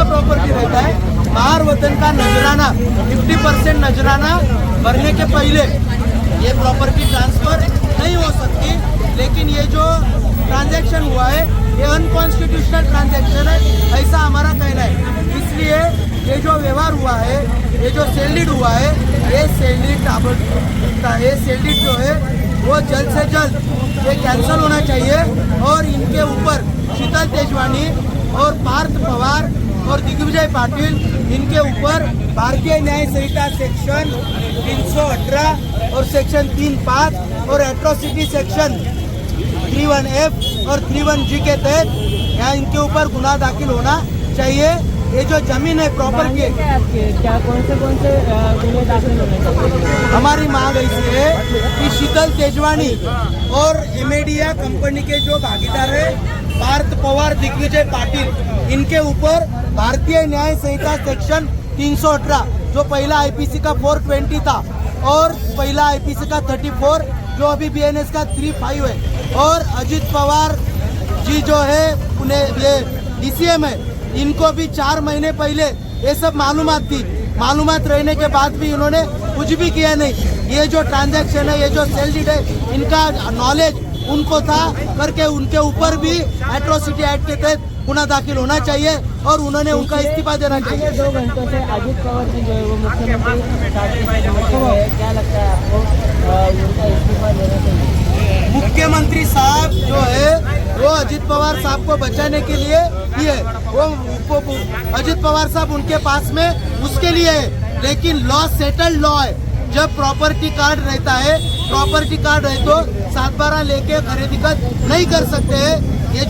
का प्रॉपर्टी रहता है। बाहर वतन का नजराना 50% नजराना भरने के पहले ये प्रॉपर्टी ट्रांसफर नहीं हो सकती। लेकिन ये जो ट्रांजैक्शन हुआ है ये अनकॉन्स्टिट्यूशनल ट्रांजैक्शन है, ऐसा हमारा कहना है। इसलिए ये जो व्यवहार हुआ है, ये जो सेल डीड हुआ है, ये सेल डीड जो है वो जल्द से जल्द ये कैंसिल होना चाहिए और इनके ऊपर शीतल तेजवानी और पार्थ पवार और दिग्विजय पाटिल, इनके ऊपर भारतीय न्याय संहिता सेक्शन 318 और सेक्शन 35 और एट्रोसिटी सेक्शन 31F और 31G के तहत यहाँ इनके ऊपर गुनाह दाखिल होना चाहिए। ये जो जमीन है प्रॉपर्टी क्या कौन से गुने दाखिल होने चाहिए? हमारी मांग ऐसी है कि शीतल तेजवानी और एमेडिया कंपनी के जो भागीदार है पार्थ पवार दिग्विजय पाटिल, इनके ऊपर भारतीय न्याय संहिता सेक्शन 318 जो पहला आईपीसी का 420 था और पहला आईपीसी का 34 जो अभी बीएनएस का 35 है, और अजित पवार जी जो है पुणे ये डीसीएम है, इनको भी 4 महीने पहले ये सब मालूमात थी। मालूमात रहने के बाद भी इन्होंने कुछ भी किया नहीं। ये जो ट्रांजैक्शन है, ये जो सेल डीड है, इनका नॉलेज उनको था करके उनके ऊपर भी एट्रोसिटी एक्ट के तहत गुनाह दाखिल होना चाहिए और उन्होंने उनका इस्तीफा देना चाहिए। 2 घंटों से अजित पवार जी जो है वो मुख्यमंत्री, क्या लगता है आपको उनका इस्तीफा देना चाहिए? मुख्यमंत्री साहब जो है वो अजित पवार साहब को बचाने के लिए ही है। वो अजित पवार साहब उनके पास में उसके लिए है, लेकिन लॉ सेटल्ड लॉ है। जब प्रॉपर्टी कार्ड रहता है, प्रॉपर्टी कार्ड रहे तो 7/12 लेके खरीदी नहीं कर सकते हैं। ये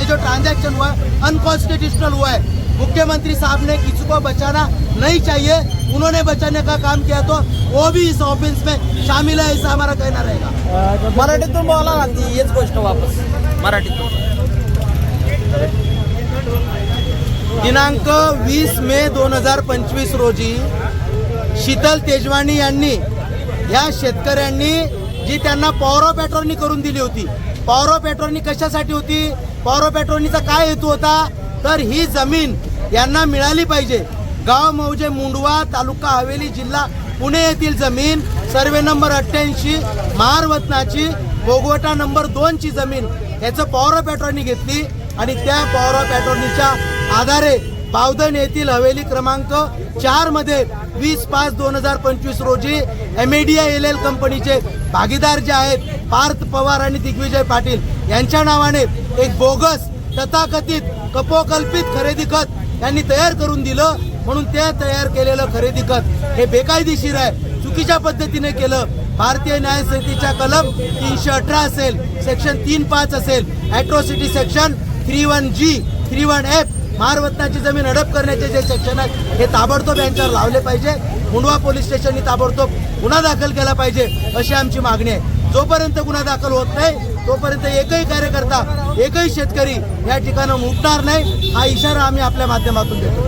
जो ट्रांजैक्शन हुआ है अनकॉन्स्टिट्यूशनल हुआ है। मुख्यमंत्री साहब ने किसी को बचाना नहीं चाहिए, उन्होंने बचाने का काम किया तो वो भी इस ऑफेंस में शामिल है, ऐसा हमारा कहना रहेगा। मराठीतून बोला ना ती हेच गोष्ट वापस मराठीतून। दिनांक 20 मे 2025 रोजी शीतल तेजवानी यांनी या शेतकऱ्यांनी जी त्यांना पॉवर ऑफ अटॉर्नी करून दिली होती, पॉवर ऑफ अटॉर्नी कशासाठी होती, पॉवर ऑफ अटॉर्नीचा काय हेतू होता, तर ही जमीन यांना मिळाली पाहिजे। गाव मौजे मुंडवा तालुका हवेली जिल्हा पुणे येथील जमीन सर्वे नंबर 88 महारवतनाची भोगवटा नंबर 2 ची जमीन याचं पॉवर ऑफ अटॉर्नी घेतली आणि त्या पॉवर ऑफ अटॉर्नीच्या आधारे बावधन येथील हवेली क्रमांक 4 मध्ये 20/5/2025 रोजी एमेडिया LL कंपनीचे भागीदार जे आहेत पार्थ पवार आणि दिग्विजय पाटील यांच्या नावाने एक बोगस तथाकथित कपोकल्पित खरेदी खत यांनी तयार करून दिलं, म्हणून ते तयार केलेलं खरेदी खत हे बेकायदेशीर आहे, चुकीच्या पद्धतीने केलं। भारतीय न्याय संहितेच्या कलम 318 असेल, सेक्शन 35 असेल, एट्रोसिटी सेक्शन 31G 31F महारवतनाची जमीन हडप करण्याचे जे सेक्शन आहेत हे ताबडतोब यांच्यावर लावले पाहिजे। मुंडवा पोलीस स्टेशननी ताबडतोब गुन्हा दाखल केला पाहिजे अशी आमची मागणी आहे। जोपर्यंत गुन्हा दाखल होत नाही तोपर्यंत एकही कार्यकर्ता, एकही शेतकरी या ठिकाणी उठणार नाही, हा इशारा आम्ही आपल्या माध्यमातून देतो।